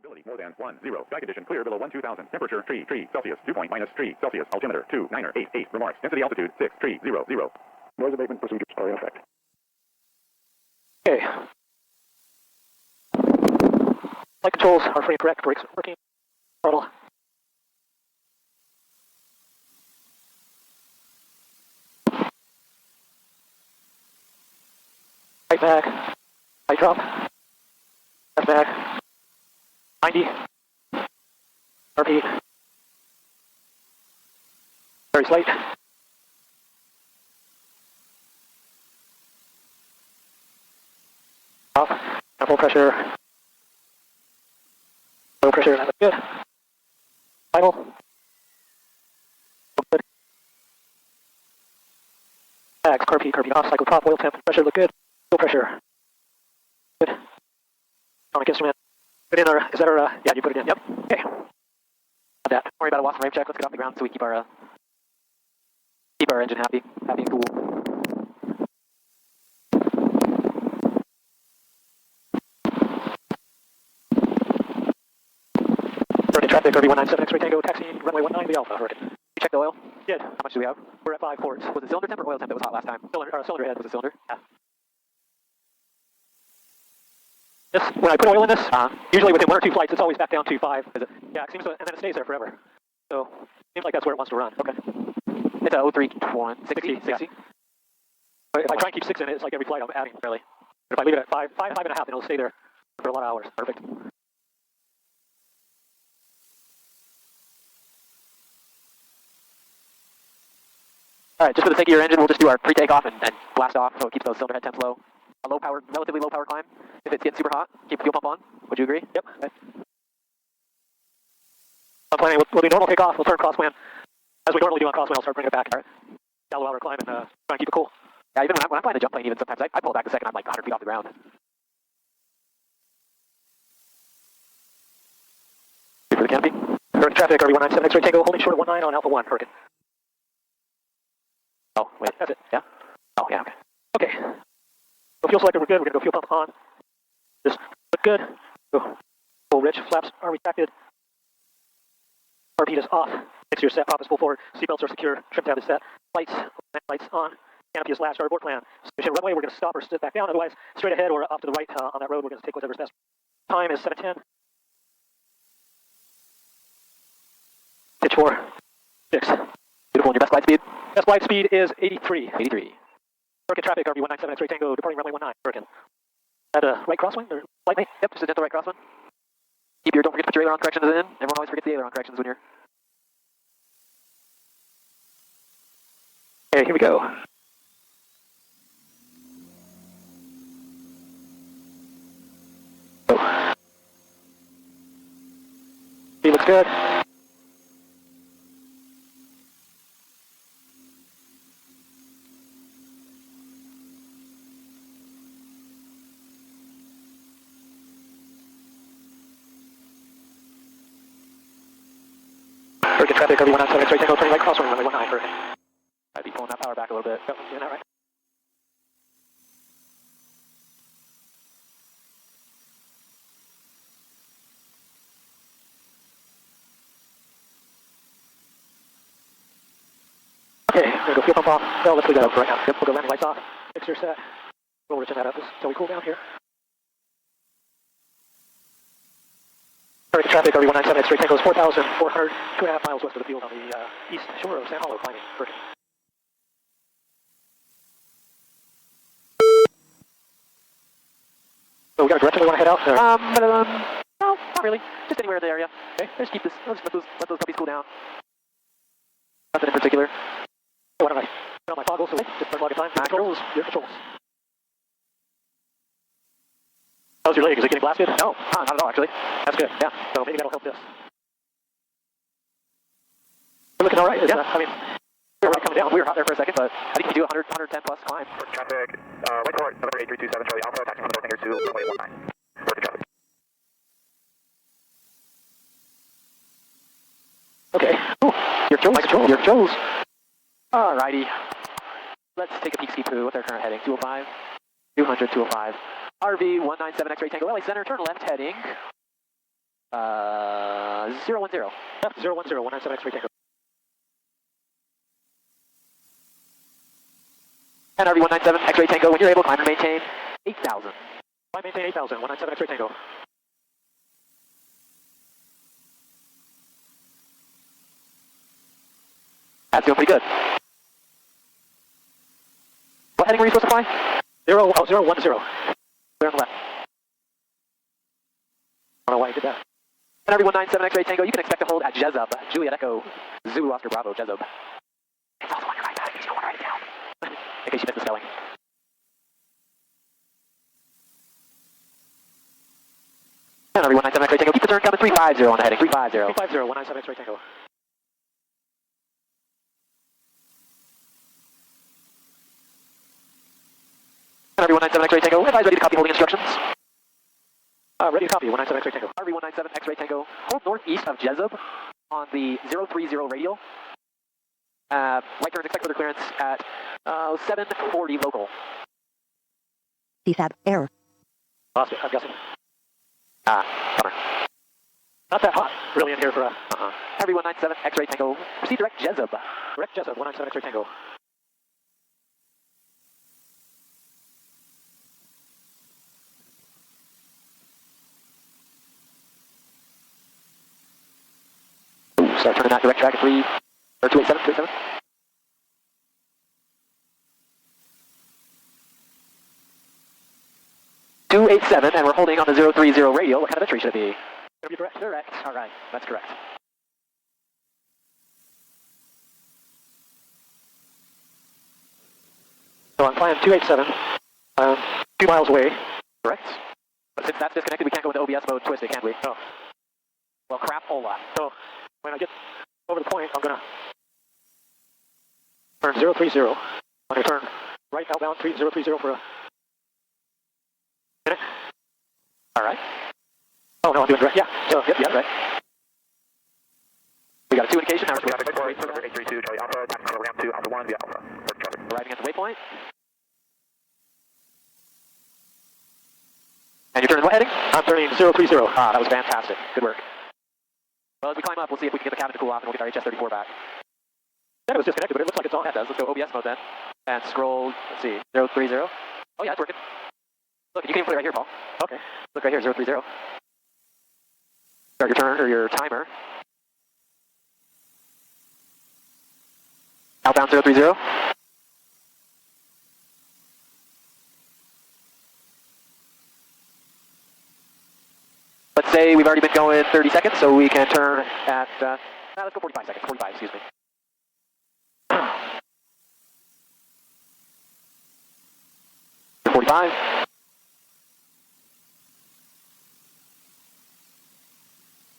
Visibility more than 10. Sky condition clear below 2000. Temperature tree Celsius 2 point minus tree Celsius. Altimeter 2 9 8 Remarks. Density altitude 6 0 0. Noise abatement procedures are in effect. Okay. Flight controls are free and correct. Brakes are working. Throttle. Right back. Right drop. Left back. 90. RP. Very slight. Off. Full pressure. Low pressure. That looks good. Final. Good. Bags. Carpy off. Cycle top. Oil temp. Pressure look good. Low pressure. Good. Sonic instrument. Put in our. Is that our? Yeah, you put it in. Yep. Okay. Not that. Don't worry about a Watson wave check. Let's get off the ground so we keep our engine happy and cool. Hurricane traffic, RV197, X-ray Tango, taxi, runway 19, the Alpha, Hurricane. You checked the oil? Did. How much do we have? We're at 5 quarts. Was it cylinder temp or oil temp that was hot last time? Cylinder head was a cylinder. Yeah. This, when I put oil in this, usually within 1 or 2 flights, it's always back down to 5. Yeah, it seems to, and then it stays there forever. So, seems like that's where it wants to run. Okay. It's a 0360. Yeah. If I try and keep 6 in it, it's like every flight I'm adding, really. But if I leave it at 5 and a half, then it'll stay there for a lot of hours. Perfect. Alright, just for the sake of your engine, we'll just do our pre-takeoff and blast off, so it keeps those cylinder head temps low. A low power, relatively low power climb. If it's getting super hot, keep the fuel pump on. Would you agree? Yep. Okay. I'm planning, we'll do normal takeoff, we'll turn crosswind. As we normally do on crosswind, I'll start bringing it back. Alright. Shallow outer climb and try and keep it cool. Yeah, even when I'm flying a jump plane, even sometimes I pull it back a second, I'm like 100 feet off the ground. For the canopy. Hurricane traffic, RV197, X-ray Tango, holding short of 19 on Alpha 1, Hurricane. Oh, wait, that's it. Yeah? Oh, yeah, okay. Okay. So fuel selector, we're good. We're going to go fuel pump on. Just look good. Go full rich. Flaps are retracted. RP is off. Next to your set. Pop is full forward. Seatbelts are secure. Trim tab is set. Lights on. Canopy is latched. Our abort plan. Sufficient runway. We're going to stop or sit back down. Otherwise, straight ahead or off to the right on that road, we're going to take whatever's best. Time is 7:10. Pitch 4. 6. Beautiful. And your best glide speed? Best glide speed is 83. 83. Hurricane traffic, RV197, X-ray Tango, departing runway 19, Hurricane. At a right crosswind, or slightly? Yep, just at the right crosswind. Don't forget to put your aileron corrections in. Everyone always forgets the aileron corrections when you're... Okay, here we go. Oh. He looks good. Hurricane traffic, RV197, X-ray Tango, turning right crosswind, runway 19, Hurricane. I'd be pulling that power back a little bit. Yep, doing that right. Okay, we're going to go fuel pump off. Well, let's leave that up for right now. Yep, we'll go landing lights off. Mixer set. We'll return that up until we cool down here. Hurricane traffic, RV197, X-ray Tango is 4,400, 2.5 miles west of the field on the east shore of San Hollow, climbing Hurricane. So we got a direction we want to head out there? No, not really. Just anywhere in the area. Okay, just keep this. Let's just let those puppies cool down. Nothing in particular. So why don't I put on my toggle so just start logging time? Your controls. How's your leg? Is it getting blasted? No, not at all, actually. That's good, yeah. So maybe that'll help this. We're looking all right. Yeah, I mean, we were coming down. We were hot there for a second, but I think we do 110 plus climb. Traffic, right court, number 8327, Charlie Alpha, taxi on the north hangar to runway 19. Hurricane traffic. Okay. Ooh, your controls. Alrighty. Let's take a peek, see through. What's our current heading? 205? 200, 205. RV197 X-ray Tango LA Center, turn left heading 010. Yep, 010, 197 X-ray Tango. And RV197 X-ray Tango, when you're able, climb and maintain 8,000. Climb maintain 8,000, 197 X-ray Tango. That's doing pretty good. What heading were you supposed to fly? 010. Clear on the left. I don't know why you did that. And RV197 X-ray Tango, you can expect to hold at Jezub, Juliet Echo, Zulu Oscar Bravo, Jezub. It's also on your right back, you just want to write it down. In case you missed the spelling. And RV197 X-ray Tango, keep the turn coming, 350 on the heading, 350. 350, 197 X-ray Tango. And RV197 X-ray Tango, advise ready to copy holding instructions. Ready to copy, 197 X-ray Tango. RV197 X-ray Tango, hold northeast of Jezub on the 030 radial. Right turn, expect further clearance at 740 local. DFAB, error. Lost it, I'm guessing. Bummer. Not that hot, really, in here for RV197 X-ray Tango, proceed direct Jezub. Direct Jezub, 197 X-ray Tango. Start turning that direct track at 287. 287, and we're holding on the 030 radial. What kind of entry should it be? It'll be direct. Correct. All right, that's correct. So I'm flying 287, 2 miles away. Correct. But since that's disconnected, we can't go into OBS mode twisted, can we? No. Well, crap-ola. So when I get over the point, I'm going to turn 030. I'm going to turn right outbound 030 for a minute. All right. Oh, no, I'm doing direct. Yeah, so, yeah, right. We got a 2 indication. Now we're going to 832, Charlie Alpha, time program 2, Alpha 1, via Alpha. arriving at the waypoint. And you're turning what heading? I'm turning 030. Ah, that was fantastic. Good work. Well, as we climb up, we'll see if we can get the cabin to cool off, and we'll get our HS-34 back. Then it was disconnected, but it looks like it's on. That does. Let's go OBS mode then. And scroll, let's see, 030. Oh, yeah, it's working. Look, you can even put it right here, Paul. Okay. Look right here, 030. Start your turn, or your timer. Outbound 030. Let's say we've already been going 30 seconds, so we can turn at, let's go 45 seconds. 45, excuse me. 45.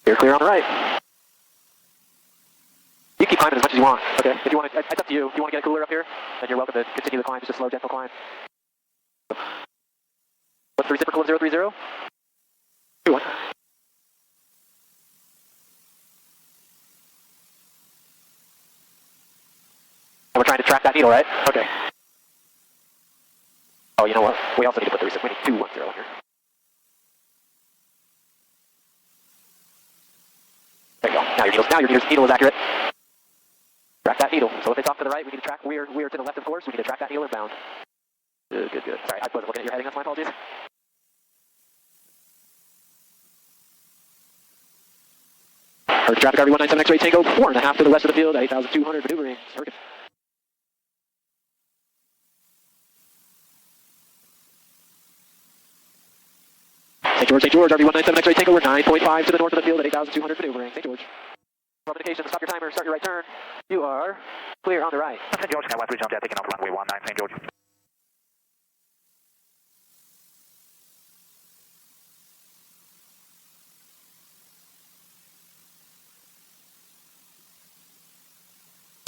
You're clear on the right. You can keep climbing as much as you want. Okay. If you want to, it's up to you. If you want to get a cooler up here, then you're welcome to continue the climb. Just a slow, gentle climb. What's the reciprocal of 030? 2-1. And we're trying to track that needle, right? Okay. Oh, you know what? We also need to put the reciprocal. We need 210 here. There you go. Now your needle is accurate. Track that needle. So if it's off to the right, we need to track. We're to the left, of course. We need to track that needle inbound. Good. Sorry, I wasn't looking at your heading. That's my apologies. Hurricane traffic RV197 X-ray Tango, 4.5 to the west of the field at 8,200 maneuvering. Hurricane. St. George, RV197 X-ray Tango, we're 9.5 to the north of the field at 8,200 maneuvering. St. George. Indication, stop your timer, start your right turn. You are clear on the right. St. George, Skywest Regional Jet, taking off runway 19, St. George.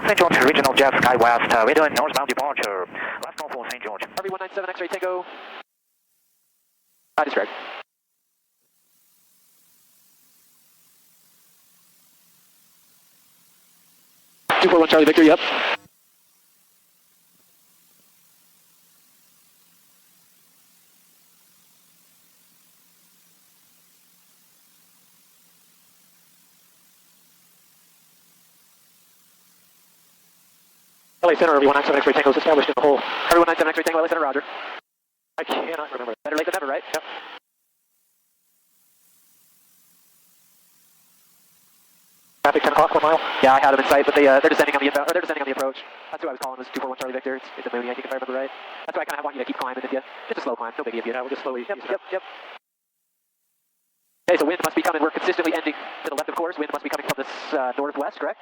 St. George, Regional Jet, Skywest, we're doing northbound departure. Last call for St. George. RV197 X-ray Tango. Distract. 241 Charlie Victor, yep. LA Center, RV197 X-ray Tango is established in the hole. RV197 X-ray Tango, LA Center, roger. I cannot remember. Better late than never, right? Yep. Traffic 10 o'clock, 1 mile. Yeah, I had them in sight, but they're descending on the inbound, or they're descending on the approach. That's who I was calling, was 241 Charlie Victor. It's a Mooney, I think, if I remember right. That's why I kind of want you to keep climbing if you, just a slow climb, no biggie if you. Yeah, we'll just slowly. Yep. Okay, so wind must be coming, we're consistently ending to the left of course. Wind must be coming from this northwest, correct?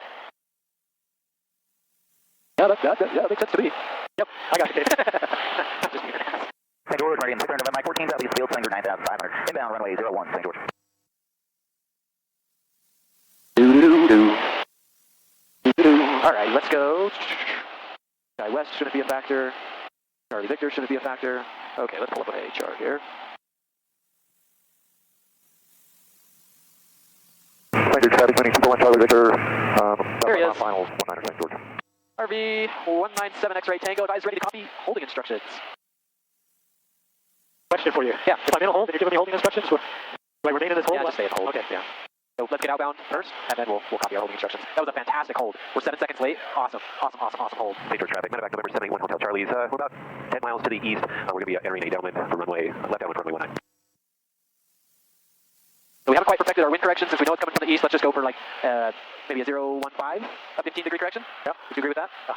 Yeah, that makes sense to me. Yep, I got you, Dave. I'm just being an ass. St. George, ready in 600 Mike 14 Southeast Field, Sanger 9500. Inbound runway 01, St. George. Alright, let's go. Sky West shouldn't be a factor. Charlie Victor shouldn't be a factor. Okay, let's pull up an chart here. Standard traffic, winning 241 Charlie Victor. There he is. Finals, 19 St. George. RV197 X-ray Tango, advise ready to copy holding instructions. Question for you. Yeah. If I'm in a hole, then you're giving me holding instructions? Do I remain in this hole? Yeah, just stay in the hole. Okay, yeah. So let's get outbound first, and then we'll copy our holding instructions. That was a fantastic hold. We're 7 seconds late. Awesome hold. St. George traffic, medevac November 71 Hotel Charlie's. We're about 10 miles to the east. We're going to be entering a downwind for runway, left downwind for runway 19. So we haven't quite perfected our wind correction. Since we know it's coming from the east, let's just go for like maybe a 015, a 15-degree correction. Yeah. Would you agree with that? Yeah.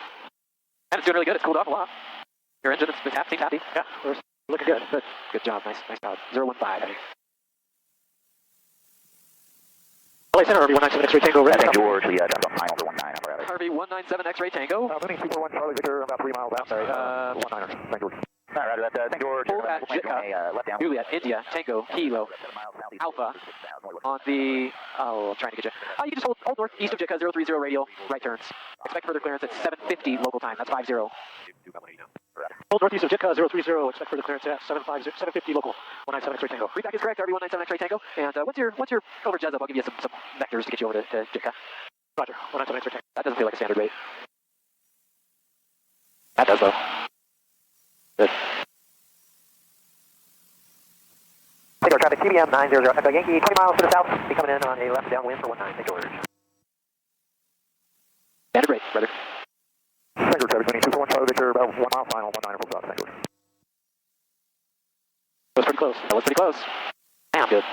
And it's doing really good. It's cooled off a lot. Your engine is happy. Yeah, we're looking good. Good job. Nice job. 015. LA Center, RV197 X-ray Tango, red. St. George, the jump on final for 19 apparatus. RV197 X-ray Tango. Winning 241 Charlie Victor, about 3 miles out. Sorry, 19er, St. George. All right, that's St. George. Hold at left down. Juliet, India, Tango, Kilo, Alpha, on the, I'm trying to get you. You can just hold northeast of Jitka, 030 radial, right turns. Expect further clearance at 7:50 local time, that's 50. Hold northeast of Jitka, 030, expect further clearance at 7:50 local, 197 X-ray Tango. Readback is correct, RV197 X-ray Tango. And once you're over Jesup, I'll give you some vectors to get you over to Jitka. Roger, 197 X-ray Tango. That doesn't feel like a standard rate. That does though. Good. St. George traffic, TBM 900, Echo Yankee, 20 miles to the south. Be coming in on a left downwind for 19 St. George. Standard rate, brother. St. George traffic, winning 241 Charlie Victor, about 1 mile final, 19er full stop, St. George. That was pretty close. Damn good.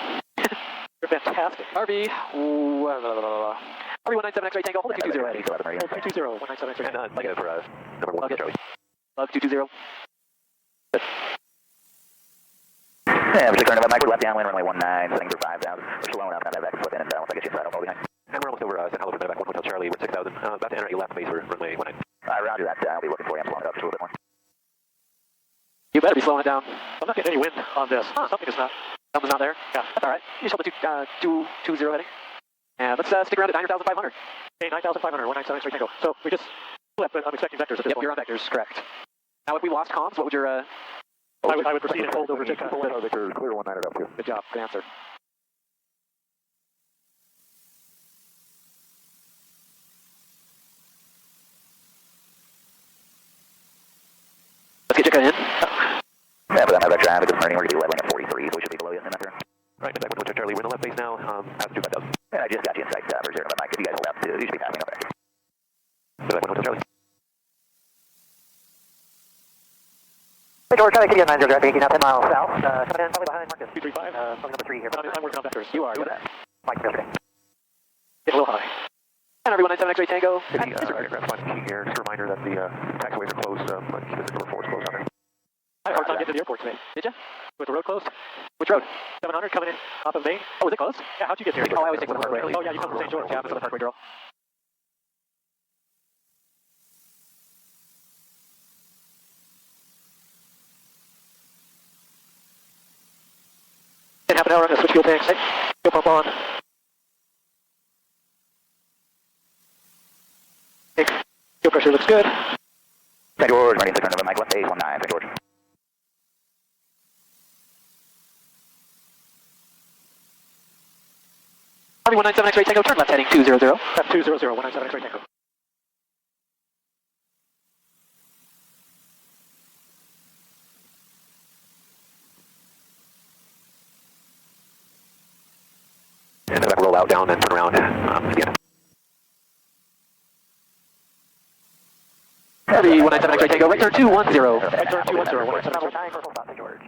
You're fantastic. RV197 X-ray Tango, hold it 220 ready. Hold 220, 197 X-ray Tango. And like it for number 1 Charlie. Lug 220. Yeah, we're 600 Mike, we're left downwind, runway 19, setting for 5,000. We're slowing up, medevac slip in, and once I get you inside, I'll follow behind. And we're almost over St. Helena for medevac 1 Hotel Charlie, we're 6,000. About to enter a left base for runway 19. Roger that, I'll be looking for you, I'm slowing it up just a little bit more. You better be slowing it down. I'm not getting any wind on this. Something's not there. Yeah, that's all right. You just hold the 220 heading. And let's stick around at 9,500. Okay, 9,500, 197 X-ray Tango. So we just flipped, but I'm expecting vectors at this point. You're on vectors, correct. Now if we lost comms, what would your... I would proceed and hold over Jitka. Victor, clear 19er up to. Good job, good answer. Let's get Jitka in. Yeah, but I'm medevac traffic, it's turning, we're going to be leveling at 43, so we should be below you in that turn. Right, medevac 1 Hotel Charlie, we're in the left base now, past 5,000. Yeah, I just got you in sight for 0 Mike, if you guys hold out, you should be passing up back. Medevac 1 Hotel Charlie. St. George, traffic, TBM 900, traffic, now 10 miles south, coming in probably behind Marcus. 235. Phone number 3 here. I'm working on vectors. You are. Doing that. Mike, yesterday. Get a little high. And RV197 X-ray Tango. Aircraft flight key here, just a reminder that the taxiways are closed, but keep it number 4 is closed out there. I had a hard time getting to the airport today. Did you? With the road closed? Which road? 700 coming in off of Main. Oh, is it closed? Yeah, how'd you get here? Oh, I always take the Parkway. Oh, yeah, you come from St. George. Yeah, I'm a Southern Parkway girl. In half an hour, I'm going to switch fuel tanks. Fuel pump on. Okay. Fuel pressure looks good. St. George, running 600 Mike, left base 19, St. George. RV197 X-ray Tango, turn left heading 200. That's 200, 197 X-ray Tango. And medevac roll out, down, and turn around again. Heavy 197 X-ray Tango, right turn 210. Right turn 210, 197.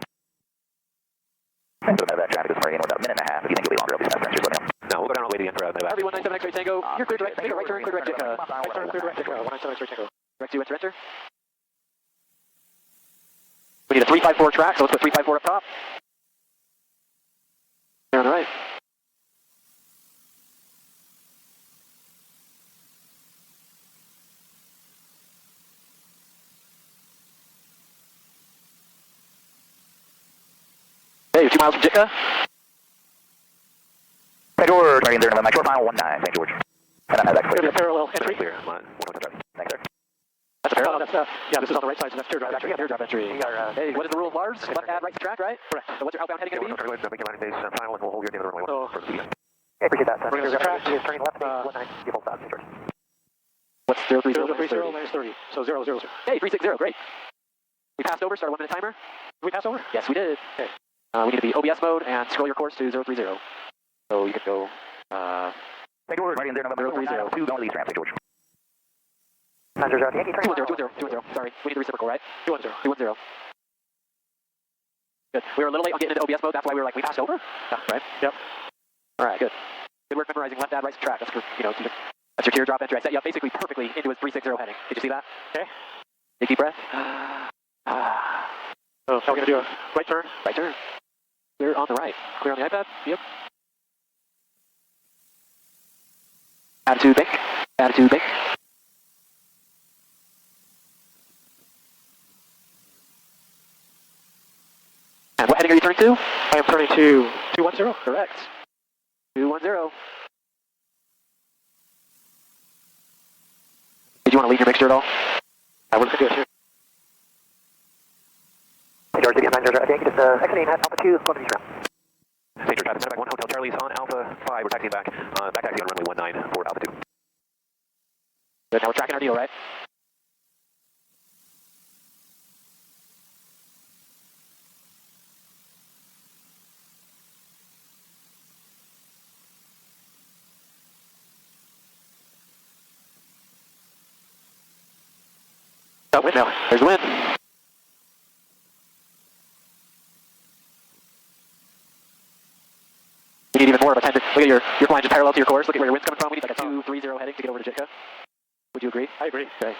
So the medevac traffic is Meridian with about a minute and a half. If you think it'll be longer, I'll be faster. Just let me know. No, we'll go down all the way to the end for medevac. Heavy 197 X-ray Tango, you're clear direct, make a right turn, clear direct Jitka. Right turn, clear direct Jitka, 197 X-ray Tango. Direct 2, enter. We need a 354 track, so let's put 354 up top. There on the right. Hey, you're 2 miles from Jitka. St. George, Meridian 0 November, short mile 19, St. George. And I'm medevac Gonna clear. be a parallel entry. Clear. Thanks, sir. That's a parallel. Yeah, this is on the right side, so that's teardrop entry. Teardrop entry. Hey, what is the rule of Lars? Left add, right track, right? Correct. So what's your outbound heading going to be? Make your landing base final, and we'll hold your name runway 1 So, for the weekend. I appreciate that. We're going to track. Turning left base, 19, give hold stop, St. George. What's 030? 030 minus 30. So 000. Hey, 360, great. We passed over, start a 1 minute timer. Did we pass over? Yes, we did. Okay. We need to be OBS mode and scroll your course to 030. So you can go, St. George, Meridian 0 November, 030. 2, going to the east ramp, St. George. 210. Sorry, we need the reciprocal, right? 210. Good. We were a little late on getting into OBS mode. That's why we were like, we passed over? Yeah, right? Yep. All right, good. Good work memorizing left add, right subtract. That's for, that's your teardrop entry. I set you up basically perfectly into his 360 heading. Did you see that? Okay. Take a deep breath. So now we're going to do a right turn. Right turn. Clear on the right. Clear on the iPad. Yep. Attitude bank. Attitude bank. And what heading are you turning to? I am turning to 210. Correct. 210. Did you want to leave your mixture at all? I wouldn't do it here. St. George, again, 900, Yankee, just exiting at Alpha 2, going to the east ramp. St. George, traffic, medevac 1, Hotel Charlie's on Alpha 5, we're taxiing back, back taxi on runway 19 for Alpha 2. Good, now we're tracking our deal, right? Oh, wind now. There's the wind. You need even more of a tangent. Look at your flying just parallel to your course. Look at where your wind's coming from. We need like a 230 heading to get over to Jitka. Would you agree? I agree. Okay.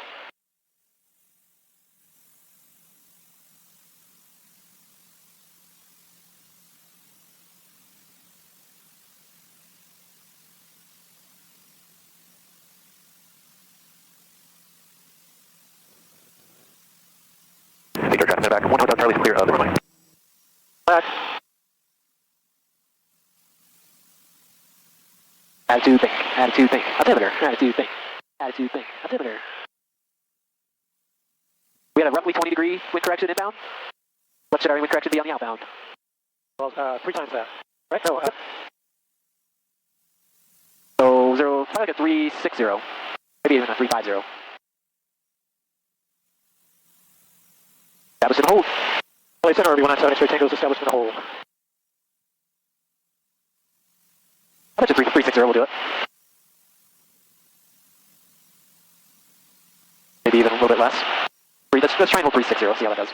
St. George, traffic, medevac 1, Hotel Charlie's clear of the runway. Back. Attitude bank. Attitude bank. Altimeter. Attitude bank. Attitude bank. Altimeter. We had a roughly 20-degree wind correction inbound. What should our wind correction be on the outbound? Well, 3 times that. Right? No. So probably like a 360. Maybe even a 350. Establish and hold. Well, center RB197 X-ray Tango's establishment and hold. I bet you 360 will do it. Maybe even a little bit less. Let's try and hold 360, see how that does.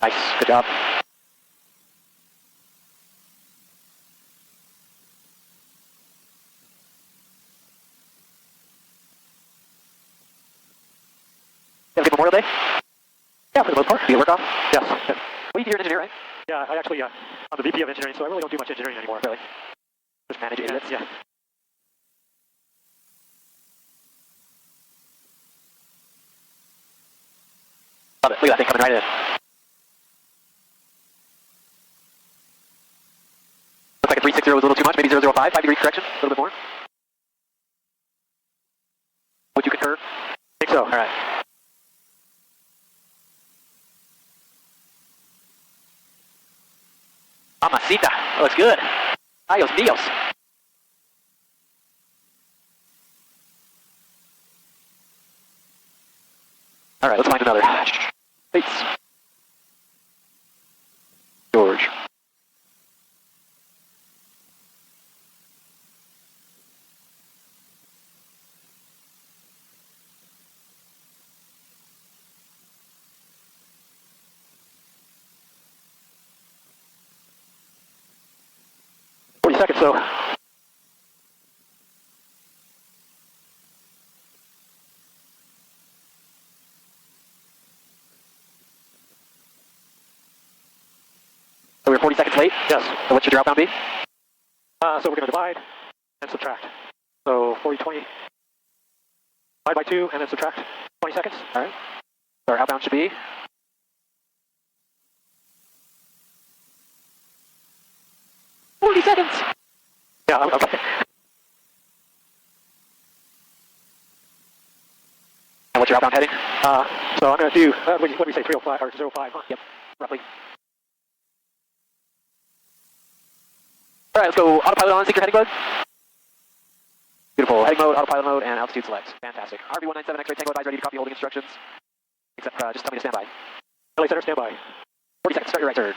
Nice, good job. You have a good Memorial Day? Yeah, for the most part. Do you work off? Yes. Good. Well, you're an engineer, right? Yeah, I actually, I'm the VP of engineering, so I really don't do much engineering anymore, really. Just manage idiots. Yeah. Love it. Look at that thing coming right in. Looks like a 360 was a little too much. Maybe 005, 5 degree correction, a little bit more. Would you concur? I think so. All right. Mamacita. That looks good. Adios, Dios. All right, let's find another. Bates. George. Seconds, so So we're 40 seconds late? yes. So what should your outbound be? So we're going to divide and subtract. So 40, 20, divide by 2 and then subtract 20 seconds. All right. So our outbound should be? $40 seconds! Yeah, okay. And what's your outbound heading? So I'm going to do, what do we say, 305 or 05, huh? Yep, roughly. All right, let's go autopilot on, sync your heading bug. Beautiful. Heading mode, autopilot mode, and altitude select. Fantastic. RV197 X-ray Tango advise ready to copy holding instructions. Except just tell me to stand by. LA Center, stand by. 40 seconds, start your right turn.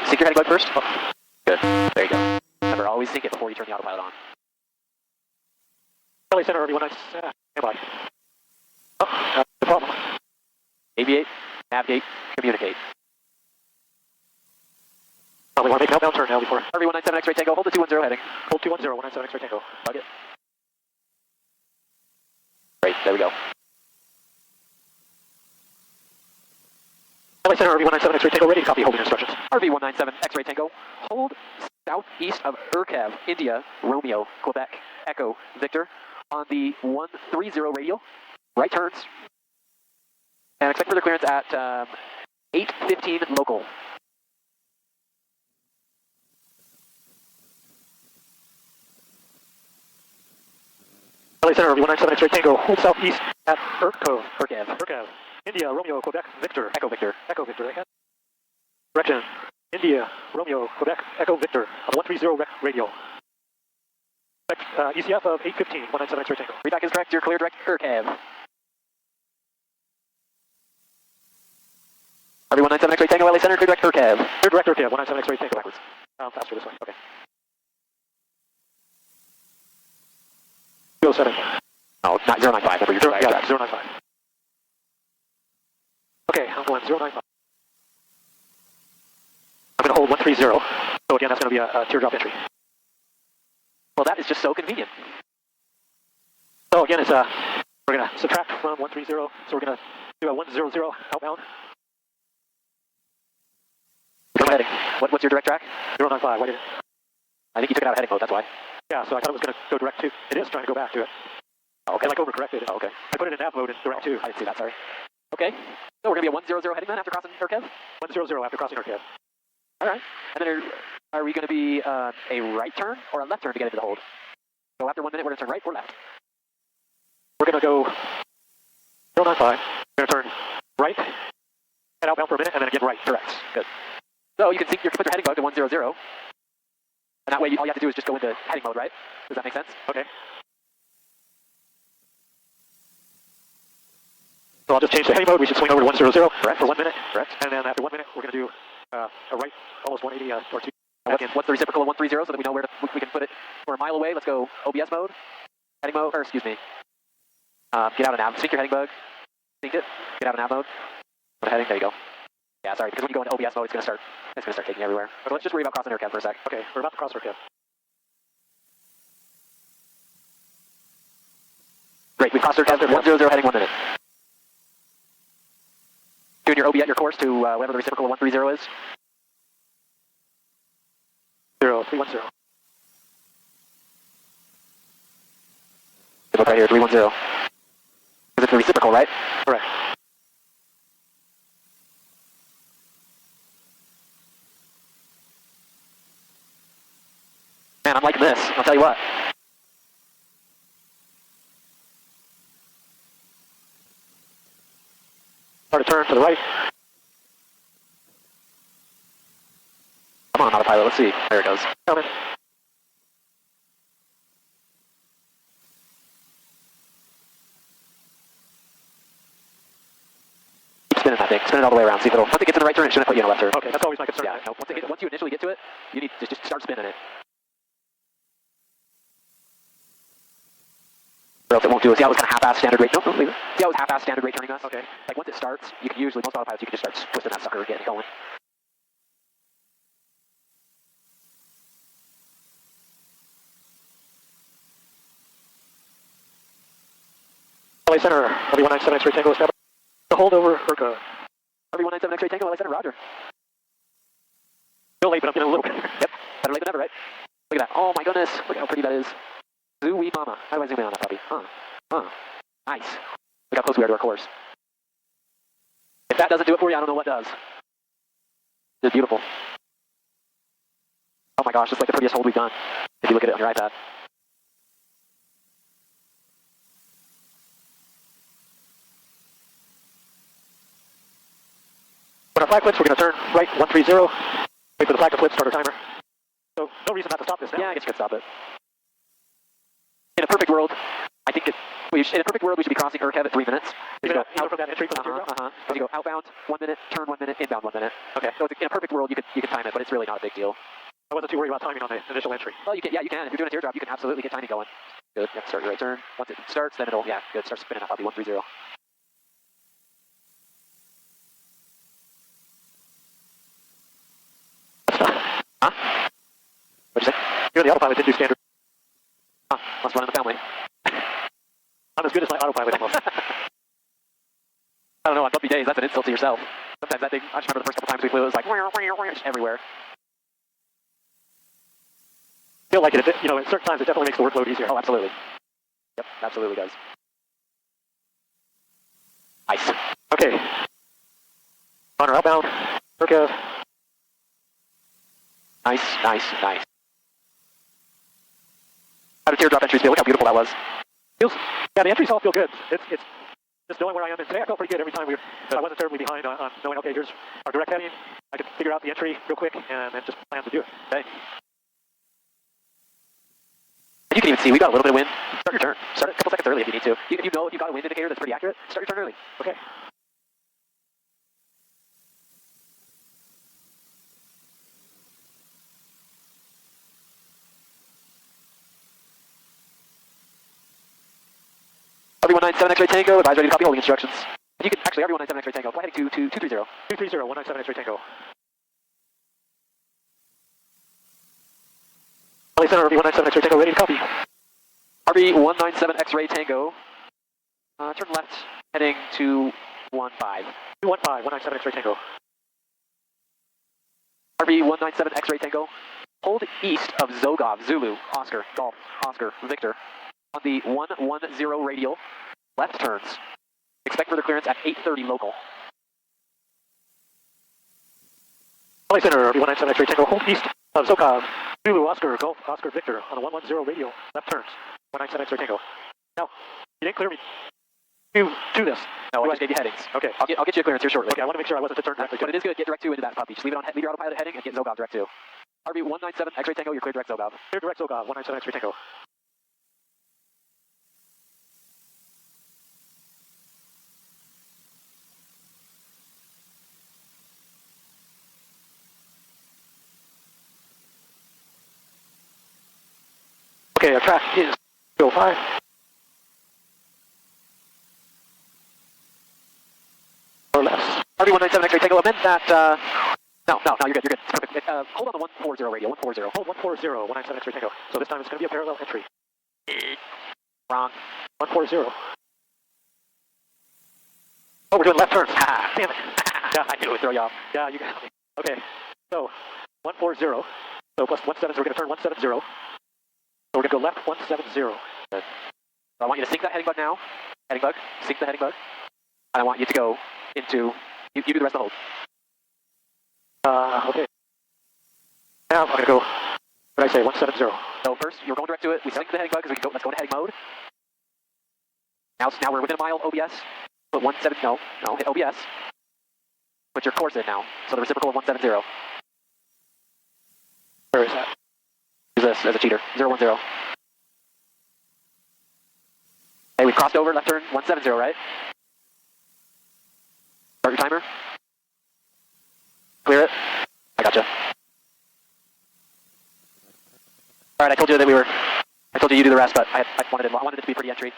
Sync your heading bug first. Oh, good. There you go. Remember, always sync it before you turn the autopilot on. LA Center, RV197, stand by. Oh, the problem. Aviate, navigate, communicate. Probably want to make an outbound turn now before. RV197 X-ray Tango, hold the 210 heading. Hold 210, 197 X-ray Tango. Plug it. Great, there we go. LA Center, RV197 X-ray Tango, ready to copy holding instructions. RV197 X-ray Tango, hold southeast of Urkev, India, Romeo, Quebec, Echo, Victor, on the 130 radial, right turns, and expect further clearance at 8:15 local. LA Center, RV197 X-ray Tango, hold southeast at Urkev, India, Romeo, Quebec, Victor. Echo, Victor. Echo, Victor. Direction, India, Romeo, Quebec, Echo, Victor, on 130 radial. ECF of 815, 197 X-ray Tango. Readback is correct, you're clear direct Urkev. RV197 X-ray Tango, LA Center, clear direct Urkev. Clear direct Urkev, 197 X-ray Tango. Backwards. Faster this way, okay. 207. No, not 095, remember you're Yeah, 095. Okay, I'm going 095. I'm going to hold 130. So again, that's going to be a teardrop entry. Well, that is just so convenient. So again, it's we're going to subtract from 130. So we're going to do a 100 outbound. Go ahead. What's your direct track? 095. Why did it? I think you took it out of heading mode, that's why. Yeah, so I thought it was going to go direct to. It is trying to go back to it. Oh, okay. I like overcorrected it. Oh, okay. I put it in nav mode and direct to. I didn't see that, sorry. Okay. So we're going to be a 100 heading then after crossing Urkev? 100 after crossing Urkev. All right. And then are we going to be a right turn or a left turn to get into the hold? So after 1 minute, we're going to turn right or left? We're going to go 095. We're going to turn right, head outbound for a minute, and then again right. Correct. Good. So you can put your heading bug to 100. And that way, all you have to do is just go into heading mode, right? Does that make sense? Okay. So I'll just change the heading mode. We should swing over to 100 Correct. for 1 minute. Correct. And then after 1 minute, we're going to do a right, almost 180 or 2. What's the reciprocal of 130 so that we know where we can put it? We're a mile away. Let's go OBS mode. Heading mode, or excuse me. Get out of nav. Sync your heading bug. Sync it. Get out of nav mode. Go to heading. There you go. Yeah, sorry, because when you go into OBS mode, it's going to start taking you everywhere. So let's just worry about crossing Urkev for a sec. Okay, we're about to cross Urkev. Great, we've crossed Urkev. 100 heading 1 minute. Doing your OB at your course to whatever the reciprocal of 130 is. 310. Good look right here, 310. Because it's the reciprocal, right? Correct. Man, I'm liking this. I'll tell you what. Start to turn to the right. Come on, autopilot. Let's see. There it goes. Coming. Keep spinning that thing. Spin it all the way around. See if it'll. Once it gets in the right turn, it shouldn't put you in a left turn. Okay, that's always my concern. Yeah. No. Once you initially get to it, you need to just start spinning it. Or else it won't do it. See how it was kind of half-ass standard rate? No, leave it. See how it was half-ass standard rate turning us? Okay. Like once it starts, you can usually, most autopilots, you can just start twisting that sucker and getting it going. LA Center, RB197 X-ray Tango established. The holdover, Urca. RB197 X-ray Tango, LA Center, Roger. Still late, but I'm getting a little bit. Yep, better late than never, right? Look at that. Oh my goodness, look how pretty that is. Zoo-wee mama. How do I zoom in on that puppy? Nice. Look how close we are to our course. If that doesn't do it for you, I don't know what does. It's beautiful. Oh my gosh, it's like the prettiest hold we've done, if you look at it on your iPad. When our flag flips, we're going to turn right 130. Wait for the flag to flip, start our timer. So, no reason not to stop this now. Yeah, I guess you could stop it. In a perfect world, I think in a perfect world, we should be crossing Urkev at 3 minutes. You go out from that entry from the teardrop? You go outbound 1 minute, turn 1 minute, inbound 1 minute. Okay. So in a perfect world, you could time it, but it's really not a big deal. I wasn't too worried about timing on the initial entry. Well, you can. If you're doing a teardrop, you can absolutely get timing going. Good. You have to start your right turn. Once it starts, then it'll, good. Start spinning up. I'll be 130. Huh? What'd you say? You're the autopilot, didn't do standard. Must run in the family. I'm as good as my autopilot almost. I don't know, on bumpy days, that's an insult to yourself. Sometimes that thing, I just remember the first couple times we flew, it was like, everywhere. Feel like it, at certain times it definitely makes the workload easier. Oh, absolutely. Yep, absolutely does. Nice. Okay. On our outbound, Urkev. Nice. How do teardrop entries feel? Look how beautiful that was. The entries all feel good. It's just knowing where I am. And today I felt pretty good every time I wasn't terribly behind on knowing, okay, here's our direct heading. I could figure out the entry real quick and then just plan to do it. Okay. And you can even see, we got a little bit of wind. Start your turn. Start it a couple seconds early if you need to. If you know if you've got a wind indicator that's pretty accurate, start your turn early. Okay. RB197 X-ray Tango, advise ready to copy holding instructions. And you can, actually, RB197 X-ray Tango, fly heading to 230. 230, 197 X-ray Tango. LA Center, RB197 X-ray Tango, ready to copy. RB197 X-ray Tango, turn left, heading to 215. 215, 197 X-ray Tango. RB197 X-ray Tango, hold east of Zogov, Zulu, Oscar, Golf, Oscar, Victor, on the 110 radial, left turns. Expect further clearance at 8:30 local. LA Center, RB197 X-ray Tango, hold east of Zokov, Zulu, Oscar, Golf, Oscar, Victor, on the 110 radial, left turns, 197 X-ray Tango. Now, you didn't clear me to this. No, I just gave you headings. Okay. I'll get you a clearance here shortly. Okay, I want to make sure I wasn't to turn directly to But it is good. Get direct 2 into that puppy. Just leave your autopilot heading and get Zogov direct 2. RB197 X-ray Tango, you're clear direct Zogov. Clear direct Zogov, 197 X-ray Tango. Okay, our track is 05. Or less. RB197 X-ray Tango, amend that, no, you're good, It's perfect. Hold on the 140 radio, 140. Hold 140, 197 X-ray Tango. So this time it's going to be a parallel entry. Wrong. 140. Oh, we're doing left turns. Ah, Damn it. yeah, I knew it would throw you off. Yeah, you got me. Okay, so 140. So plus 170, we're going to turn 170. So we're going to go left 170. Good. So I want you to sync that heading bug now. Heading bug, sync the heading bug. And I want you to go into, you do the rest of the hold. Okay. Now I'm going to go, what did I say, 170. So first, you're going direct to it. We sync the heading bug because we can go, let's go into heading mode. Now we're within a mile OBS. Put 170, no, hit OBS. Put your course in now. So the reciprocal of 170. Where is that? Use this as a cheater. 010. Hey, we've crossed over, left turn, 170, right? Start your timer. Clear it. I gotcha. Alright, I told you that I told you do the rest, but I wanted it to be pretty entry.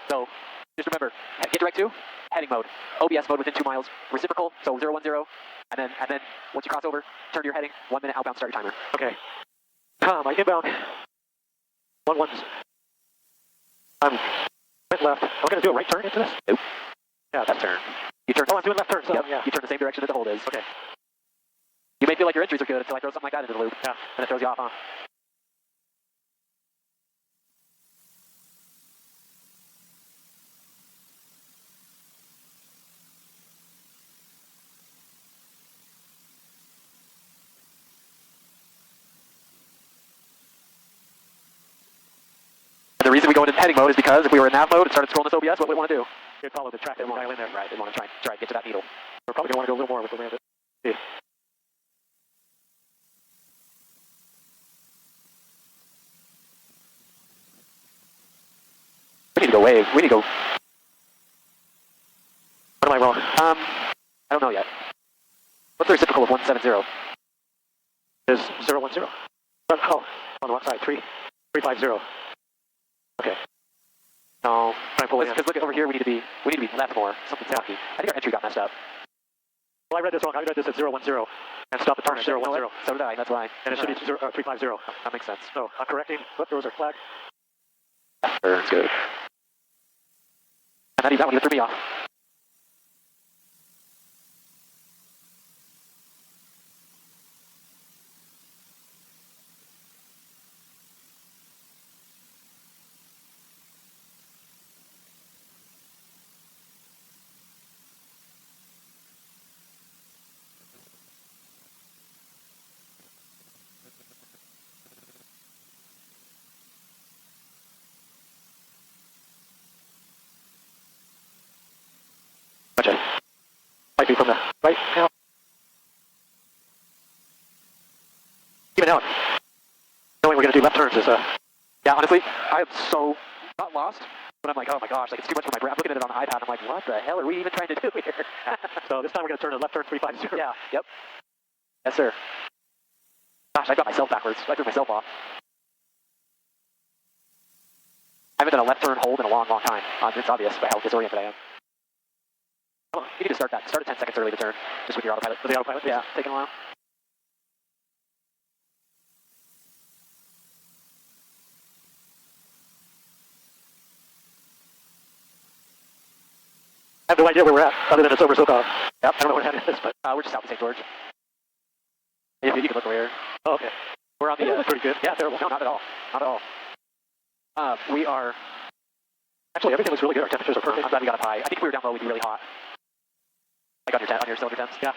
So, just remember, get direct to, heading mode, OBS mode within 2 miles, reciprocal, so 010, and then once you cross over, turn to your heading, 1 minute outbound, start your timer. Okay. My inbound. 11. I'm went left. Am I going to do a right turn into this? Nope. Yeah, Left turn. You turn. Oh, I'm doing left turn, so Yep. yeah. You turn the same direction that the hold is. Okay. You may feel like your entries are good until I throw something like that into the loop. Yeah. And it throws you off, huh? The reason we go into heading mode is because if we were in nav mode and started scrolling this OBS, what would we want to do? You'd follow the track that Didn't we want dial in there. Right, didn't want to try and get to that needle. We're probably going to want to go a little more with the land. Yeah. We need to go way. We need to go. What am I wrong? I don't know yet. What's the reciprocal of 170? Is 010. Oh, on the wrong side. 350. Okay. No. Try and pull it in. Because look over here, we need to be left more. Something's funky. I think our entry got messed up. Well, I read this wrong. I read this at 010 and stop the turn at 010. So did I. That's why. And it should be 350. That makes sense. So I'm correcting. Flip those are flag. That's good. And that one you threw me off. Gotcha. Might be from the right now. Even out. Knowing we're going to do left turns is Yeah, honestly, I am so not lost, but I'm like, oh my gosh, like it's too much for my brain. I'm looking at it on the iPad. I'm like, what the hell are we even trying to do here? so this time we're going to turn to left turn 350. Yeah. Yep. Yes, sir. Gosh, I got myself backwards. I threw myself off. I haven't done a left turn hold in a long, long time. It's obvious by how disoriented I am. Oh, you need to start that. Start it 10 seconds early to turn, just with your autopilot. With the autopilot? Yeah, taking a while. I have no idea where we're at, other than it's over SoCal. Yep. I don't know where that is, but We're just south of St. George. You can look over here. oh, okay. We're on the. That's pretty good. Yeah, terrible. No, not at all. Not at all. We are. Actually, everything looks really good. Our temperatures are perfect. I'm glad we got up high. I think if we were down low, we'd be really hot. Like on your cylinder temps. Yeah.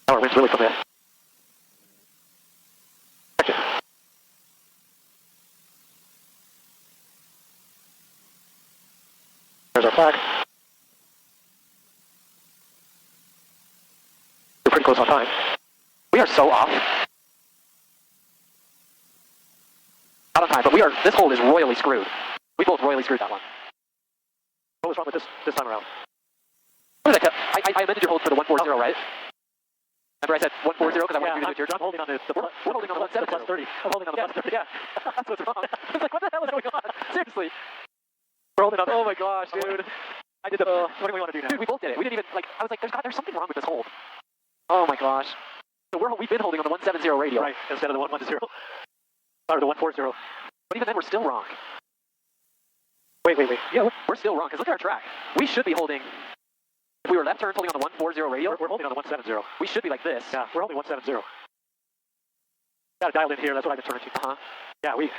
Our wind's really from there. Gotcha. There's our flag. We're pretty close on time. We are so off. Not on time, but we are. This hold is royally screwed. We both royally screwed that one. What was wrong with this time around? What did I amended your hold for the 140, right? Remember I said 140 because I wanted you to do it to your I'm holding on to the plus, we're holding on to the plus 30. I'm holding on to the plus 30. Yeah, that's what's wrong. It's like, what the hell is going on? Seriously. We're holding on. Oh my gosh, dude. I did the. What do we want to do now? Dude, we both did it. We didn't even, like, I was like, there's something wrong with this hold. Oh my gosh. So we've been holding on the 170 radio. Right, instead of the 110. Or the 140. But even then, we're still wrong. Wait. Yeah, We're still wrong, because look at our track. We should be holding, if we were left turns holding on the 140 radio, we're holding on the 170. we should be like this. Yeah, we're holding 170. Got it dialed in here. That's what I've been turning to. Uh-huh. Yeah, we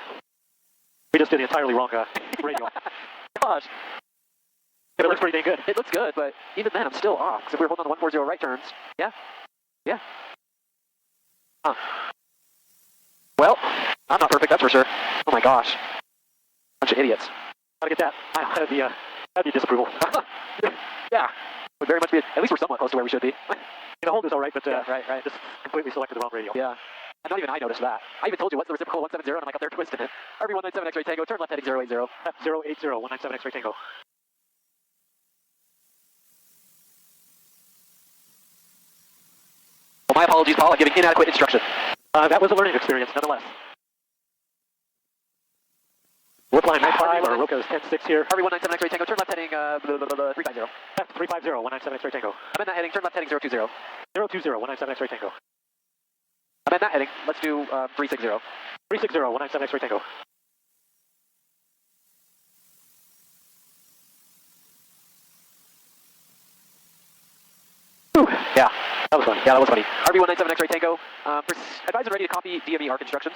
just did the entirely wrong radio. Gosh. It looks pretty dang good. It looks good, but even then, I'm still off, because if we were holding on the 140 right turns, yeah. Huh. Well, I'm not perfect, that's for sure. Oh my gosh. Bunch of idiots. Gotta get that. That'd be disapproval. Yeah. Would very much be, at least we're somewhat close to where we should be. The hold is all right, but right. just completely selected the wrong radio. Yeah. And not even I noticed that. I even told you what's the reciprocal 170, and I'm like up there twisting it. RB197 X-ray Tango, turn left heading 080. 080 197 X-ray Tango. Well, my apologies, Paul. I'm giving inadequate instruction. That was a learning experience, nonetheless. Warp line 95, or Roka's 10-6 here. RB197 X-ray Tango, turn left heading 350. Left 350, 197 X-ray Tango. I'm in that heading, turn left heading 020. 020, 197 X-ray Tango. I'm in that heading, let's do 360. 360, 197 X-ray Tango. Whew. Yeah. That was fun. Yeah, that was funny. RB197 X-ray Tango, advise and ready to copy DME ARC instructions.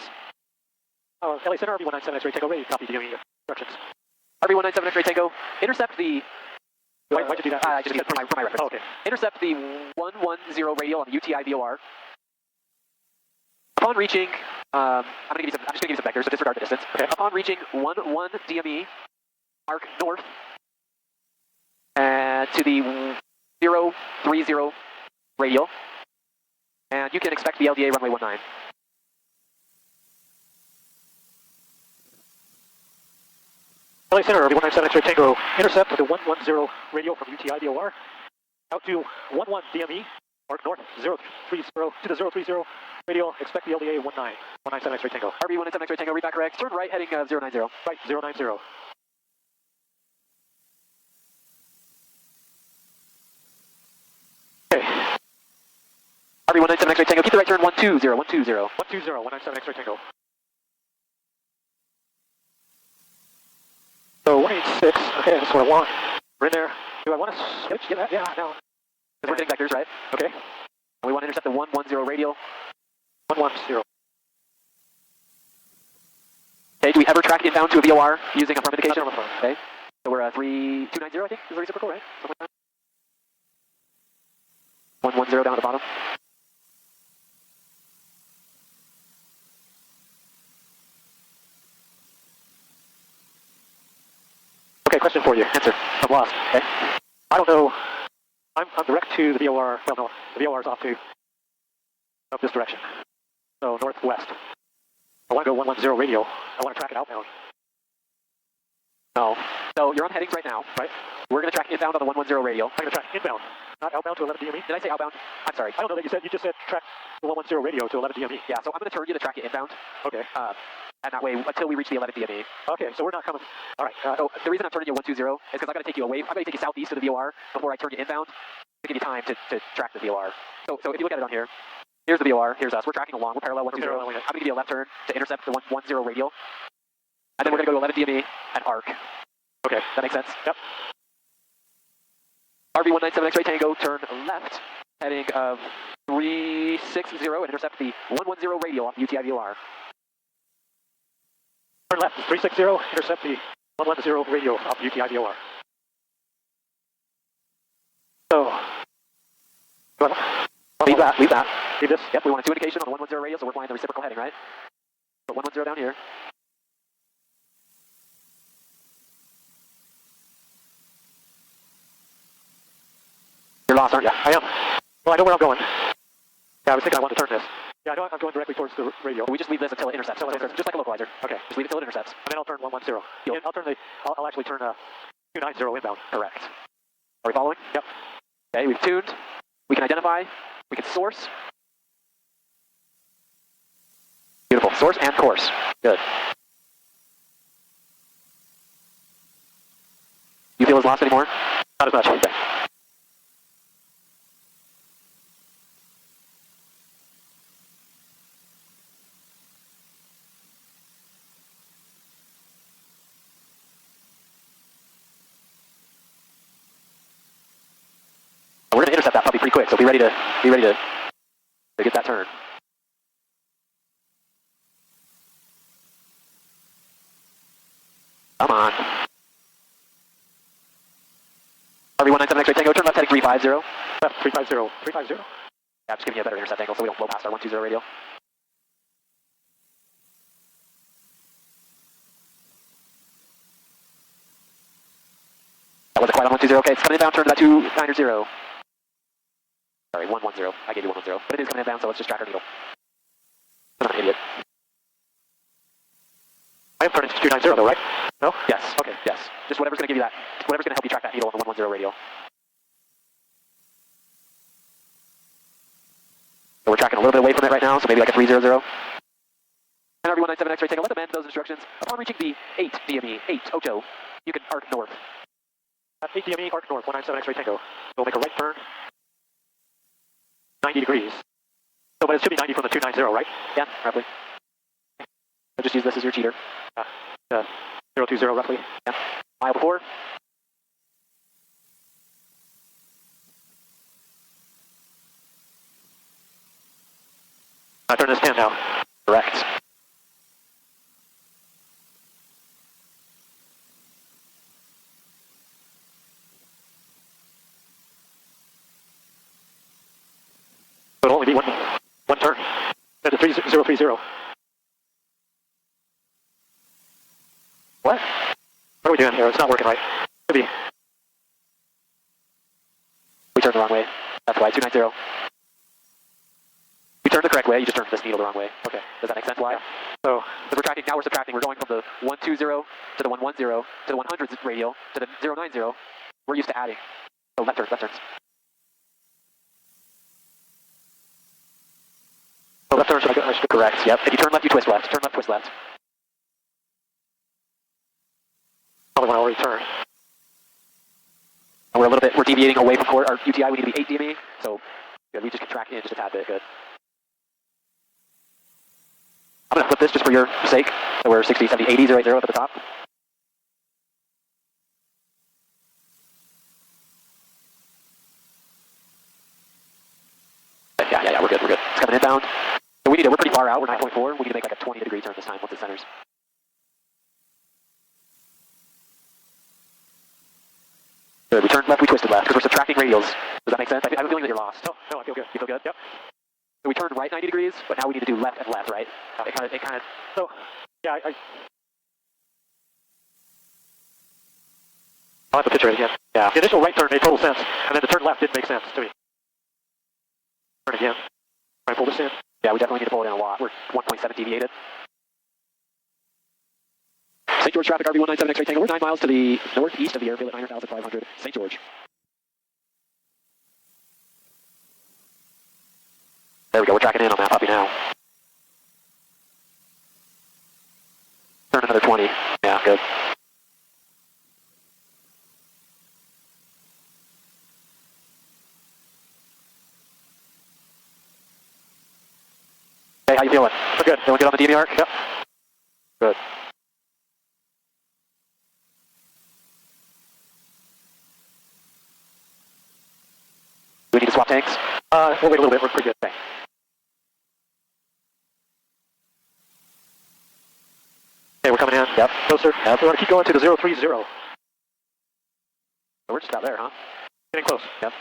Oh, LA Center, RB197 X-ray Tango, ready to copy DME instructions. RB197 X-ray Tango, intercept the... Why'd you do that? I just need it for my reference. Oh, okay. Intercept the 110 radial on the UTI VOR. Upon reaching, I'm just going to give you some vectors, so disregard the distance. Okay. Upon reaching 11 DME, arc north, and to the 030 radial, and you can expect the LDA runway 19. LA Center, RB197 X-ray Tango, intercept the 110 radio from UTI VOR, out to 11 DME, arc north 030 to the 030 radio, expect the LDA 197 X-ray Tango. RB197 X-ray Tango, read back correct, turn right heading 090. Right, 090. Okay. RB197 X-ray Tango, keep the right turn 120. 120, 197 X-ray Tango. So 186, okay, that's what I want. We're in there. Do I want to switch? Yeah, now. Because we're getting vectors, right? Okay. And we want to intercept the 110 radial. 110. Okay, do we ever track inbound to a VOR using a firm indication? Not on the phone. Okay. So we're 3290, I think, is the reciprocal, right? Something like that. 110 down at the bottom. Okay, question for you. Answer. I'm lost. Okay. I don't know. I'm direct to the VOR. Well, no, the VOR is off this direction. So northwest. I want to go 110 radio. I want to track it outbound. No. So you're on headings right now, right? We're going to track inbound on the 110 radio. I'm going to track inbound, not outbound to 11 DME. Did I say outbound? I'm sorry. I don't know that you just said track the 110 radio to 11 DME. Yeah, so I'm going to turn you to track it inbound. Okay. And that way, until we reach the 11 DME. Okay, so we're not coming. All right. So the reason I'm turning you 120 is because I've got to take you away. I've got to take you southeast of the VOR before I turn you inbound to give you time to track the VOR. So if you look at it on here, here's the VOR, here's us. We're tracking along. We're parallel 120. I'm going to give you a left turn to intercept the 110 radial. And then we're going to go to 11 DME and arc. Okay. That makes sense? Yep. RB197 X-ray Tango, turn left, heading of 360 and intercept the 110 radial off UTI VOR. Turn left, 360, intercept the 110 radio off UTI VOR. So, Leave that. leave this. Yep, we want a 2 indication on the 110 radial, so we're flying the reciprocal heading, right? Put 110 down here. You're lost, aren't you? I am. Well, I know where I'm going. Yeah, I was thinking I wanted to turn this. Yeah, I know I'm going directly towards the radio. We just leave this until it intercepts. Just like a localizer. Okay. Just leave it until it intercepts. And then I'll turn 110. And I'll actually turn 290 inbound. Correct. Are we following? Yep. Okay, we've tuned. We can identify. We can source. Beautiful. Source and course. Good. You feel as lost anymore? Not as much. Okay. going to intercept that puppy pretty quick, so be ready to get that turn. Come on. RV197 X-ray Tango, turn left heading 350. Left 350. 350. Yeah, just giving you a better intercept angle so we don't blow past our 120 radio. That wasn't quite on 120. Okay, it's coming inbound, turn to that 290. Sorry, 110. I gave you 110. But it is coming inbound, so let's just track our needle. I'm an idiot. I am turning to 290 though, right? No? Yes. Okay, yes. Just whatever's going to give you that, whatever's going to help you track that needle on the 110 radio. So we're tracking a little bit away from it right now, so maybe like a 300. And RV197 X-ray Tango, let them end those instructions. Upon reaching the 8 DME, 8 Ocho, you can arc north. At 8 DME, arc north, 197 X-ray Tango. We'll make a right turn. 90 degrees. So, but it should be 90 from the 290, right? Yeah, roughly. So just use this as your cheater. 020 roughly. Yeah. Mile before. I turn this 10 now. Correct. It'll only be one turn. At the 3030. What? What are we doing here? It's not working right. Could be. We turned the wrong way. That's why, 290. You turned the correct way, you just turned this needle the wrong way. Okay. Does that make sense why? Yeah. So, we're tracking, now we're subtracting. We're going from the 120 to the 110 to the 100 radial to the 090. We're used to adding. So left turns, left turns. so left turn, should I go? Correct, yep. If you turn left, you twist left. Turn left, twist left. Probably when I already turned. And we're deviating away from our UTI. We need to be 8 DME. So good, we just can track in just a tad bit. Good. I'm going to flip this just for your sake. So we're 60, 70, 80, 080 up at the top. Yeah, we're good. It's coming inbound. So we're pretty far out. We're 9.4. We need to make like a 20-degree turn this time once it centers. Good. We turned left, we twisted left because we're subtracting radials. Does that make sense? I have a feeling that you're lost. No, I feel good. You feel good? Yep. So we turned right 90 degrees, but now we need to do left and left, right? It kind of. So, yeah, I'll have to picture it again. Yeah. The initial right turn made total sense, and then the turn left didn't make sense to me. Turn again. Try and pull this in. Yeah, we definitely need to pull it in a lot. We're 1.7 deviated. St. George traffic, RV197 X-ray Tango. We're 9 miles to the northeast of the airfield at 9,500. St. George. There we go. We're tracking in on that puppy now. Turn another 20. Yeah, good. Hey, how you feeling? We're good. Feeling good on the DME arc? Yep. Good. Do we need to swap tanks? We'll wait a little bit. We're pretty good. Okay. Okay, we're coming in. Yep. Closer. Yep. We want to keep going to the 030. So we're just about there, huh? Getting close. Yep.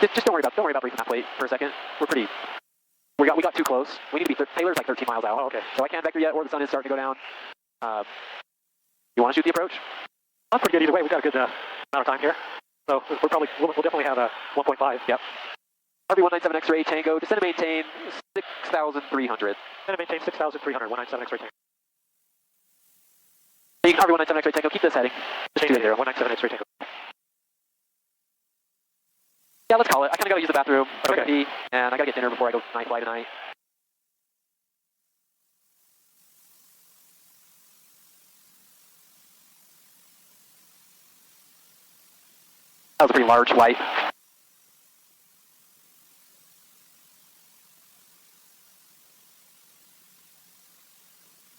Just don't worry about briefing that plate for a second. We're pretty. We got too close. We need to be. Taylor's like 13 miles out. Oh, okay. So I can't vector yet, or the sun is starting to go down. You want to shoot the approach? I'm pretty good either way. We've got a good amount of time here. So we'll definitely have a 1.5. Yep. RV197 X-ray Tango. Descend and maintain 6,300. And maintain 6,300. 197 X-ray tango. RV197 X-ray Tango. Keep this heading. Just 280. 197 X-ray tango. Yeah, let's call it. I kind of got to use the bathroom. Okay. Pee, and I got to get dinner before I go night fly tonight. That was a pretty large flight.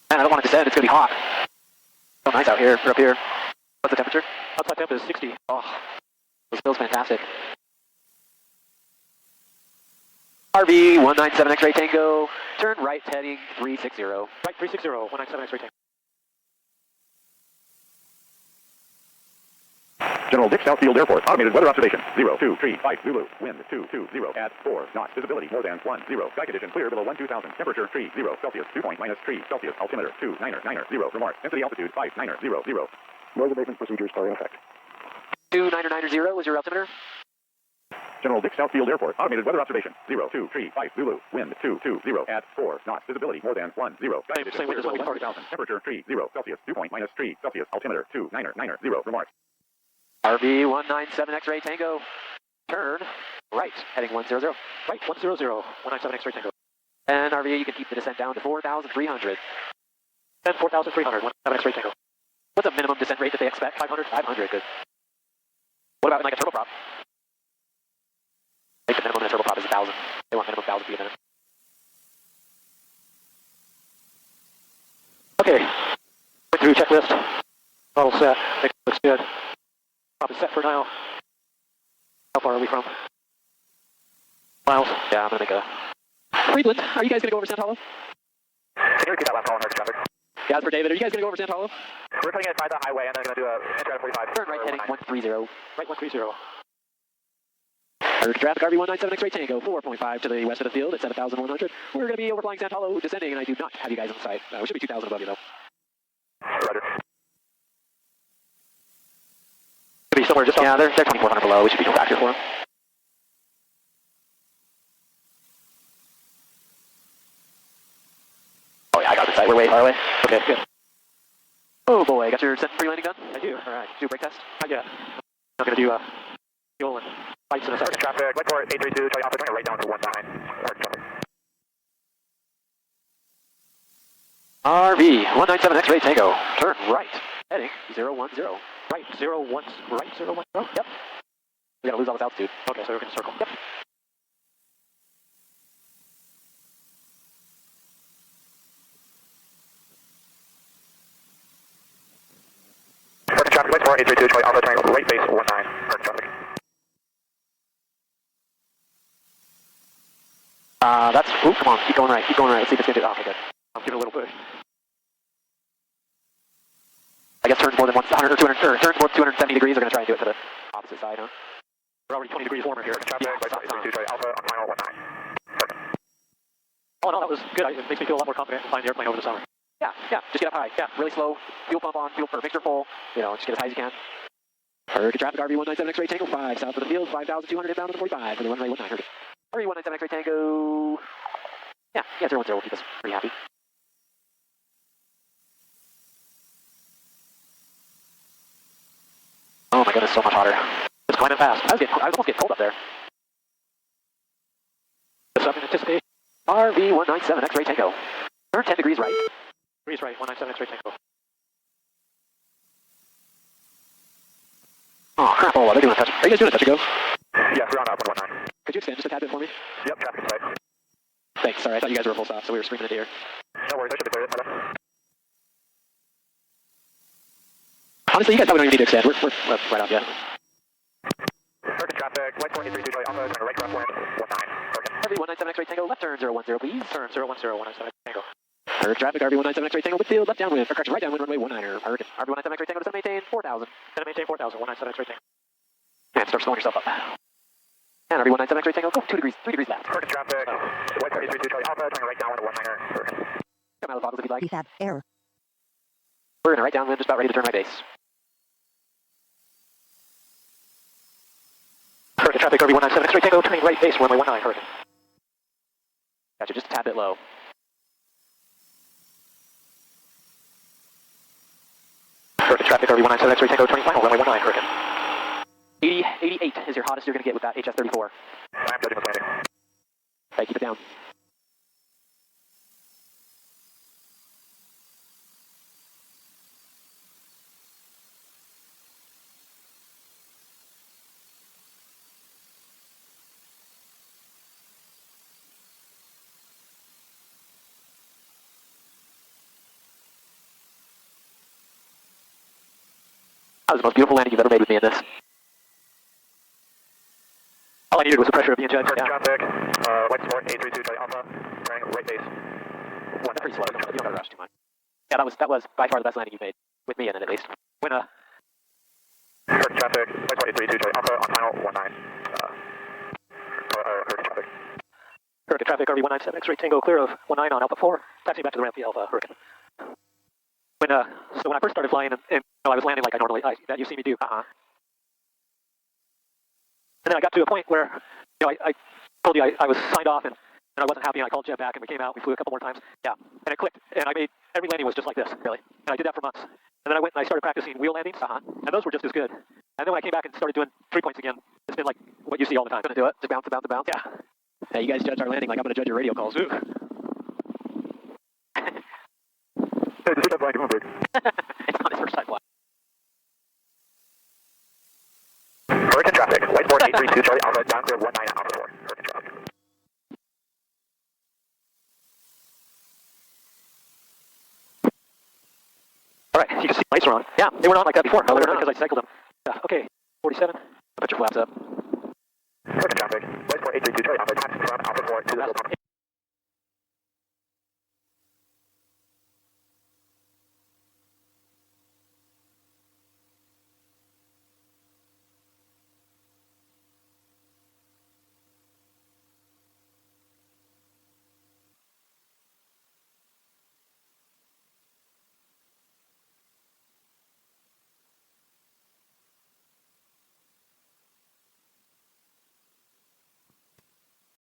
Man, I don't want to descend. It's going to be hot. So nice out here. We're up here. What's the temperature? Outside temp is 60. Oh, This feels fantastic. RV 197 X-ray Tango, turn right heading 360. Right, 360, 197 X-ray tango. General Dick Southfield Airport. Automated weather observation. 0235 Zulu. Wind 220 at 4 knots. Visibility more than 10. Sky condition clear below 12,000. Temperature 30 Celsius. Dew point -3 Celsius. Altimeter 2990. Remarks. Density altitude 5900. Noise abatement procedures are in effect. 2990 is your altimeter. General Dick Southfield Airport. Automated weather observation. 0235 Zulu. Wind 220 at 4 knots. Visibility more than 10. Sky condition same clear wind as what below we 10,000. Temperature 30 Celsius. Dew point -3 Celsius. Altimeter 2990. Remarks. RV 197 X-ray Tango, turn right heading 100. Right, 100, 197 X-ray tango. And RV, you can keep the descent down to 4,300. And 4,300, 197 X-ray tango. What's a minimum descent rate that they expect? 500? 500, good. What about in like a turboprop? I think the minimum in a turboprop is 1,000. They want minimum 1,000 feet a minute. Okay, went through checklist. All set. Think it looks good. Prop is set for now. How far are we from? Miles. Yeah, I'm going to make a... Friedland, are you guys going to go over Sand Hollow? Can you repeat that last call on traffic? Yeah, for David, are you guys going to go over Sand Hollow? We're cutting at 5 the highway and then going to do a enter at 45. Turn right heading 130. Right, 130. Urge traffic RV 197 X-ray Tango, 4.5 to the west of the field at 7,100. We're going to be overflying Sand Hollow, descending, and I do not have you guys on site. We should be 2,000 above you, though. Roger. Could be somewhere just Yeah, they're 2,400 below. We should be no factor for them. Oh, yeah, I got the site. We're way far away. Okay, good. Oh, boy. Got your pre-landing done? I do. All right. Do a brake test? Not yet. I'm going to do fuel and lights in a second. Traffic, wait for 832, Charlie Alpha, turn right down to 19. RV 197 X-ray Tango, turn right, heading 010. Right, 010. Right, 010. Yep. We gotta lose all this altitude. Okay, so we're going to circle. Yep. Parking traffic, wait for 832, Charlie Alpha, turn right base 19. Parking traffic. That's, ooh, come on, keep going right, let's see if it's gonna do, okay, good. I'll give it a little push. I guess turns more than 100 or 200, or turns more than 270 degrees, they're gonna try and do it to the opposite side, huh? We're already 20 degrees warmer here. Traffic, wait for 832, Charlie Alpha, on final 19. Oh, no, that was good. It makes me feel a lot more confident in flying the airplane over the summer. Yeah, just get up high, really slow, fuel pump on, fuel, or mixture full, just get as high as you can. Hurricane traffic, RV 197 X-ray Tango 5, south of the field, 5,200 inbound to the 45 for the runway 19. RV 197 X-ray Tango, yeah, 010 will keep us pretty happy. Oh my goodness, so much hotter. It's climbing fast. I was almost getting cold up there. Just up in anticipation. RV 197 X-ray Tango, turn 10 degrees right. Degrees right, 197 X-ray tango. Oh crap, they're doing a touch. Are you guys doing a touch and go? Yes, we're on up 119. Could you expand just a tad bit for me? Yep, traffic inside. Thanks, sorry, I thought you guys were full stop, so we were screaming into here. No worries, I should be clear. Honestly, you guys probably don't even need to extend. We're right off yet. Parking traffic, wait for 832, Charlie Alpha, turn right crosswind 19. RV 197 X-ray Tango, left turn 010, please. Turn 010, 197 tango. Hurricane traffic, RV 197 X-ray Tango, midfield, left downwind, or correction, right downwind, runway 19. Hurricane, RV 197 X-ray Tango, descend maintain 4,000. Then maintain 4,000, 197 X-ray tango. And start slowing yourself up. And RV 197 X-ray Tango, go 2 degrees, 3 degrees left. Parking traffic, wait for 832, Charlie Alpha, turn right downwind 19. Come out of the bottles if you'd like. PFAB error. We're in a right downwind, just about ready to turn right base. Hurricane traffic, RV 197 X-ray tango, turning right base, runway 19, hurricane. Gotcha, just a tad bit low. Hurricane traffic, RV 197 X-ray tango, turning final, runway 19, hurricane. 88 is your hottest you're going to get with that HS-34. I'm judging this landing. Okay, keep it down. That was the most beautiful landing you've ever made with me in this. weird was the pressure of being judged. Yeah. Traffic, white sport, 832 Charlie Alpha, turning right base. One, pretty slow. You don't gotta rush too much. Yeah, that was by far the best landing you've made with me in it at least. When Hurricane traffic, white sport 832 Charlie Alpha on final 19. Hurricane traffic. Hurricane traffic RV197 X-ray Tango clear of 19 on Alpha 4, taxi back to the ramp via Alpha Hurricane. When so when I first started flying and you know, I was landing like I normally that you see me do. And then I got to a point where you know I told you I was signed off and I wasn't happy and I called Jeb back and we came out, we flew a couple more times. Yeah. And it clicked and I made every landing was just like this, really. And I did that for months. And then I went and I started practicing wheel landings. And those were just as good. And then when I came back and started doing 3 points again, it's been like what you see all the time. Gonna do it. Just bounce, bounce, bounce. Yeah. Hey, you guys judge our landing like I'm gonna judge your radio calls. Ooh. Hey, just flying, come on, break. It's not his first time flying. Hurricane traffic, white sport 832 Charlie Alpha, down clear 19 Alpha 4. Hurricane traffic. All right, you can see the lights are on. Yeah, they weren't on like that before. No, they're not. Because I cycled them. Yeah, okay, 47. Put your flaps up. Hurricane traffic, white sport 832 Charlie Alpha, taxi from Alpha 4 to the